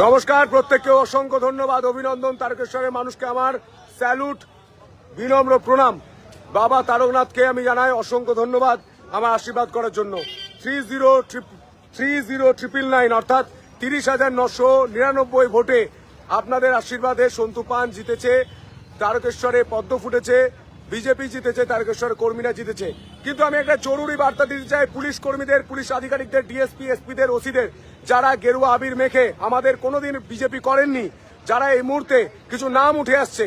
নমস্কার, প্রত্যেককে অসংখ্য ধন্যবাদ, অভিনন্দন। তারকেশ্বরের মানুষকে আমার স্যালুট, বিনম্র প্রণাম। বাবা তারকনাথকে আমি জানাই অসংখ্য ধন্যবাদ আমার আশীর্বাদ করার জন্য। 30,999 অর্থাৎ 30,999 ভোটে আপনাদের আশীর্বাদে সন্তু পান জিতেছে, তারকেশ্বরে পদ্ম ফুটেছে, বিজেপি জিতেছে, তারকেশ্বরের কর্মীরা জিতেছে। কিন্তু আমি একটা জরুরি বার্তা দিতে চাই পুলিশ কর্মীদের, পুলিশ আধিকারিকদের, ডিএসপি, এসপিদের, ওসিদের, যারা গেরুয়া আবির মেখে আমাদের কোনোদিন বিজেপি করেননি, যারা এই মুহূর্তে কিছু নাম উঠে আসছে।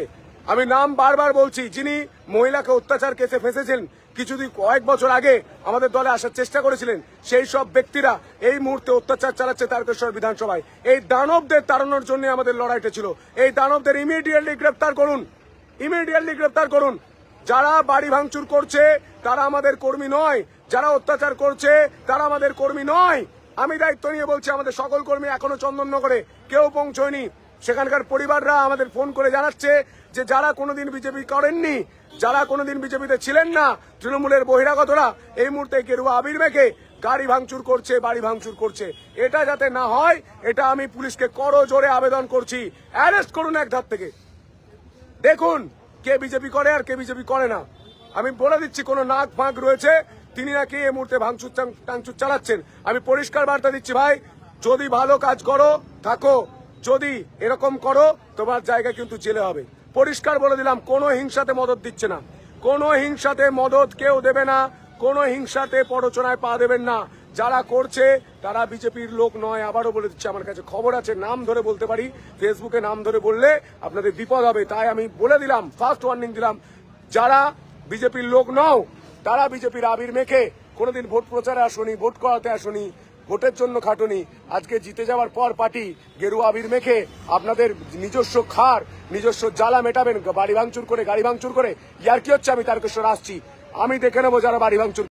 আমি নাম বারবার বলছি, যিনি মহিলাকে অত্যাচার কেসে ফেঁসেছেন, কিছুদিন কয়েক বছর আগে আমাদের দলে আসার চেষ্টা করেছিলেন, সেই সব ব্যক্তিরা এই মুহূর্তে অত্যাচার চালাচ্ছে তারকেশ্বর বিধানসভায়। এই দানবদের তাড়ানোর জন্য আমাদের লড়াইটা ছিল। এই দানবদের ইমিডিয়েটলি গ্রেপ্তার করুন, ইমিডিয়েটলি গ্রেপ্তার করুন। যারা বাড়ি ভাঙচুর করছে তারা আমাদের কর্মী নয়, যারা অত্যাচার করছে তারা আমাদের কর্মী নয়। আমি দায়িত্ব নিয়ে বলছি, আমাদের সকল কর্মী এখনো চন্দননগরে কেউ পৌঁছয়নি। সেখানকার পরিবাররা আমাদের ফোন করে জানাচ্ছে যে যারা কোনোদিন বিজেপি করেননি, যারা কোনোদিন বিজেপিতে ছিলেন না, তৃণমূলের বহিরাগতরা এই মুহূর্তে গেরুয়া আবির মেখে গাড়ি ভাঙচুর করছে, বাড়ি ভাঙচুর করছে। এটা যাতে না হয়, এটা আমি পুলিশকে করজোরে আবেদন করছি, অ্যারেস্ট করুন এক ধার থেকে। দেখুন কে বিজেপি করে আর কে বিজেপি করে না। আমি বলে দিচ্ছি, কোন নাক ফাঁক রয়েছে, তিনি নাকি এই মুহূর্তে ভাঙচুর টাংচুর চালাচ্ছেন। আমি পরিষ্কার বার্তা দিচ্ছি, ভাই যদি ভালো কাজ করো থাকো, যদি এরকম করো তোমার জায়গা কিন্তু জেলে হবে। পরিষ্কার বলে দিলাম, কোনো হিংসাতে মদত দিচ্ছে না, কোনো হিংসাতে মদত কেউ দেবে না, কোনো হিংসাতে প্ররোচনায় পা দেবেন না। যারা করছে তারা বিজেপির লোক নয়। আবারও বলে দিচ্ছি, আমার কাছে খবর আছে, নাম ধরে বলতে পারি, ফেসবুকে নাম ধরে বললে আপনাদের বিপদ হবে। তাই আমি বলে দিলাম, ফার্স্ট ওয়ার্নিং দিলাম, যারা বিজেপির লোক নও, তারা বিজেপির আবির মেখে কোনোদিন ভোট প্রচারে আসনি, ভোট করাতে আসনি, ভোটের জন্য খাটুনি, আজকে জিতে যাওয়ার পর পার্টি গেরুয়া আবির মেখে আপনাদের নিজস্ব খার, নিজস্ব জ্বালা মেটাবেন বাড়ি ভাঙচুর করে, গাড়ি ভাঙচুর করে। ইয়ার কি হচ্ছে? আমি তারকেশ্বর আসছি, আমি দেখে নেবো যারা বাড়ি ভাঙচুর